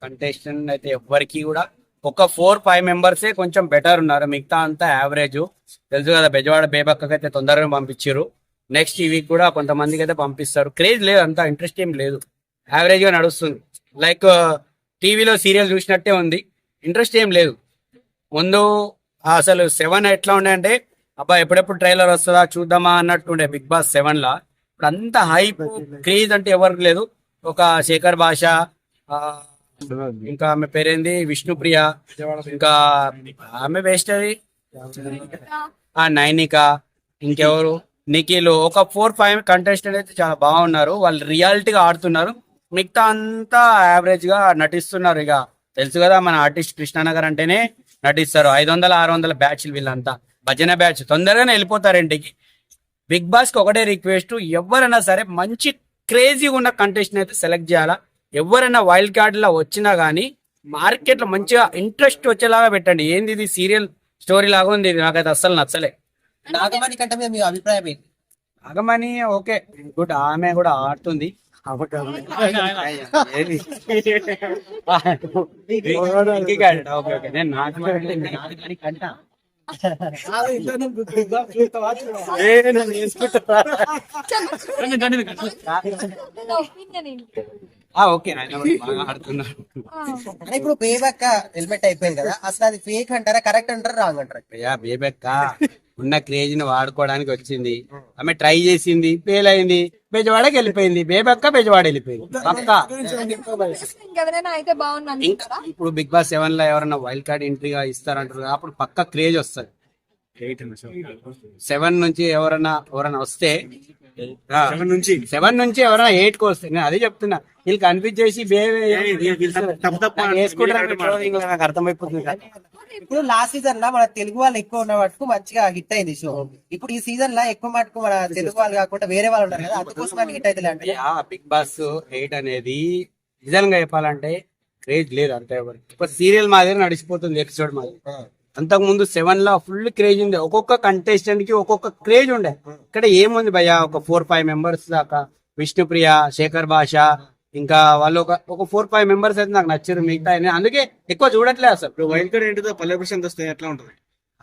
Contestant అయితే ఎవ్వరికి కూడా ఒక 4-5 మెంబర్సే కొంచెం బెటర్ ఉన్నారు, మిగతా అంతా యావరేజ్. తెలుసు కదా, బెజవాడ బేబక్కకి అయితే తొందరగా పంపించారు. నెక్స్ట్ ఈ వీక్ కూడా కొంతమందికి అయితే పంపిస్తారు. క్రేజ్ లేదు, అంత ఇంట్రెస్ట్ ఏం లేదు, యావరేజ్ గా నడుస్తుంది. లైక్ టీవీలో సీరియల్ చూసినట్టే ఉంది, ఇంట్రెస్ట్ ఏం లేదు. ముందు అసలు 7 ఎట్లా ఉండే అంటే అబ్బా ఎప్పుడెప్పుడు ట్రైలర్ వస్తుందా చూద్దామా అన్నట్టు ఉండే బిగ్ బాస్ 7 లా. ఇప్పుడు అంత హైప్ క్రేజ్ అంటే ఎవరికి లేదు. ఒక శేఖర్ భాష, ఇంకా ఆమె పేరేంది విష్ణుప్రియ, ఇంకా ఆమె వేస్ట్ అది ఆ నైనిక, ఇంకెవరు నిఖిల్, ఒక 4-5 కంటెస్టెంట్ అయితే చాలా బాగున్నారు. వాళ్ళు రియాలిటీగా ఆడుతున్నారు, మిగతా అంతా యావరేజ్ గా నటిస్తున్నారు. ఇక తెలుసు కదా మన ఆర్టిస్ట్ కృష్ణానగర్ అంటేనే నటిస్తారు. 500-600 బ్యాచ్లు, వీళ్ళంతా భజన బ్యాచ్, తొందరగానే వెళ్ళిపోతారు ఇంటికి. బిగ్ బాస్ కి ఒకటే రిక్వెస్ట్, ఎవరైనా సరే మంచి క్రేజీగా ఉన్న కంటెస్టెంట్ అయితే సెలెక్ట్ చేయాలా. ఎవరైనా వైల్డ్ కార్డ్ లో వచ్చినా గానీ మార్కెట్ లో మంచిగా ఇంట్రెస్ట్ వచ్చేలాగా పెట్టండి. ఏంది ఇది సీరియల్ స్టోరీ లాగా ఉంది, ఇది నాకైతే అస్సలు నచ్చలే. నాగమణి కంటే మీద మీ అభిప్రాయం ఏంటి? నాగమణి ఓకే గుడ్, ఆమె కూడా ఆడుతుంది. నేను నాగమణి కంట ఓకే ఆడుతున్నారు. ఇప్పుడు బేబక్క హెల్మెట్ అయిపోయింది కదా, అసలు అది ఫేక్ అంటారా, కరెక్ట్ అంటారా, రాంగ్ అంటారా? బేబెక్క ఉన్న క్రేజ్ ని వాడుకోవడానికి వచ్చింది. ఆమె ట్రై చేసింది, ఫెయిల్ అయింది, బెజవాడకి వెళ్ళిపోయింది. బేబెక్క బెజవాడ వెళ్ళిపోయింది పక్కా. ఇప్పుడు బిగ్ బాస్ 7 లో ఎవరైనా వైల్డ్ కార్డ్ ఎంట్రీగా ఇస్తారంటారు, అప్పుడు పక్కా క్రేజ్ వస్తుంది. 7 నుంచి ఎవరైనా వస్తే 7 నుంచి ఎవరైనా 8 కి వస్తే, నేను అదే చెప్తున్నా. వీళ్ళకి అనిపించేసి నాకు అర్థమైపోతుంది. ఇప్పుడు లాస్ట్ సీజన్ లో మన తెలుగు వాళ్ళు ఎక్కువ ఉన్న మటుకు మంచిగా హిట్ అయింది షో. ఇప్పుడు ఈ సీజన్ లో ఎక్కువ మటుకు మన తెలుగు వాళ్ళు కాకుండా వేరే వాళ్ళు ఉన్నారు కదా, అందుకోసం హిట్ అయితే అంటే బిగ్ బాస్ 8 అనేది నిజంగా చెప్పాలంటే క్రేజ్ లేదు అంతే. ఇప్పుడు సీరియల్ మాదిరి నడిచిపోతుంది, ఎపిసోడ్ మాదిరి. అంతకు ముందు 7 లో ఫుల్ క్రేజ్ ఉంది, ఒక్కొక్క కంటెస్టెంట్ కి ఒక్కొక్క క్రేజ్ ఉండే. ఇక్కడ ఏముంది భయ్యా, ఒక 4-5 మెంబర్స్ దాకా, విష్ణుప్రియ, శేఖర్ భాష, ఇంకా వాళ్ళు ఒక 4-5 మెంబర్స్ అయితే నాకు నచ్చారు. మిగతా అందుకే ఎక్కువ చూడట్లేదు. అసలు వైల్డ్ కార్డ్ ఏంటిదో పల్లె ప్రశాంత్ వస్తే ఎట్లా ఉంటుంది?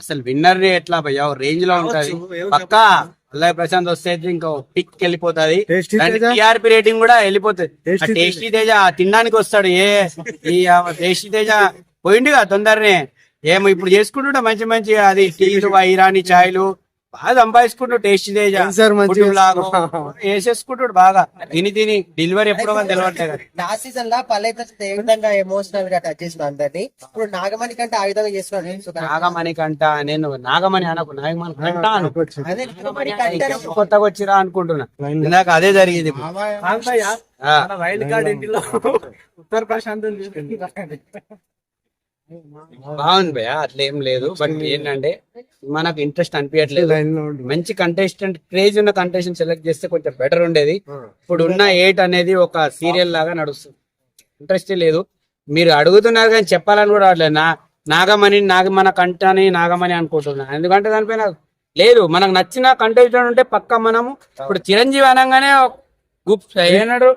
అసలు విన్నర్ ఎట్లా భయ్యా, రేంజ్ లో ఉంటది పక్కా. పల్లవి ప్రశాంత్ వస్తే ఇంకా పిక్ వెళ్ళిపోతుంది, టీఆర్పీ రేటింగ్ కూడా వెళ్ళిపోతుంది. టేస్టీ తేజ తినడానికి వస్తాడు, టేస్టీ తేజ పోయిండుగా తొందరనే. ఏమో ఇప్పుడు చేసుకుంటుంటా మంచి మంచి అది టీలు, ఇరానీ ఛాయ్లు బాగా సంపాదించుకుంటూ టేస్టీ తేజ వేసేసుకుంటాడు బాగా. తిని డెలివరీ ఎప్పుడో తెలియట్లేదు. లాస్ట్ సీజన్ లో పల్లె ఏ విధంగా ఎమోషనల్ గా టచ్ చేసిన అందరినీ, ఇప్పుడు నాగమణి కంటే ఆ విధంగా చేస్తున్నాడు. నాగమణి కంట నేను నాగమణి అనకు, నాగమణి కంట అను. కొత్తగా వచ్చిరా అనుకుంటున్నా, ఇందాక అదే జరిగింది. వైల్డ్ కార్డ్ ఇంటిలో ఉత్తర్ ప్రశాంత్ బాగుంది భయ, అట్లా ఏం లేదు. బట్ ఏంటంటే మనకు ఇంట్రెస్ట్ అనిపించట్లేదు. మంచి కంటెస్టెంట్, క్రేజ్ ఉన్న కంటెస్టెంట్ సెలెక్ట్ చేస్తే కొంచెం బెటర్ ఉండేది. ఇప్పుడు ఉన్న 8 అనేది ఒక సీరియల్ లాగా నడుస్తుంది, ఇంట్రెస్ట్ లేదు. మీరు అడుగుతున్నారు కానీ చెప్పాలని కూడా రావట్లేదు. నాగమణ కంటని నాగమణి అనుకుంటున్నా, ఎందుకంటే దానిపైన లేదు. మనకు నచ్చిన కంటెస్టెంట్ ఉంటే పక్క మనము ఇప్పుడు చిరంజీవి అనగానే ఏనాడు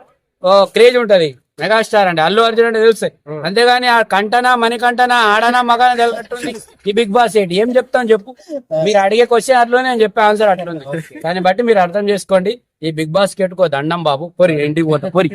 క్రేజ్ ఉంటది. మెగాస్టార్ అంటే అల్లు అర్జున్ అంటే తెలుస్తాయి, అంతేగాని ఆ కంటనా మణికంటనా ఆడనా మగానా తెలియట్టుంది. ఈ బిగ్ బాస్ 8 ఏం చెప్తాను చెప్పు. మీరు అడిగే క్వశ్చన్ అట్లోనే నేను చెప్పే ఆన్సర్ అట్లుంది. దాన్ని బట్టి మీరు అర్థం చేసుకోండి. ఈ బిగ్ బాస్ కెట్టుకో దండం బాబు, పొరి ఇంటికి పోతా పొరి.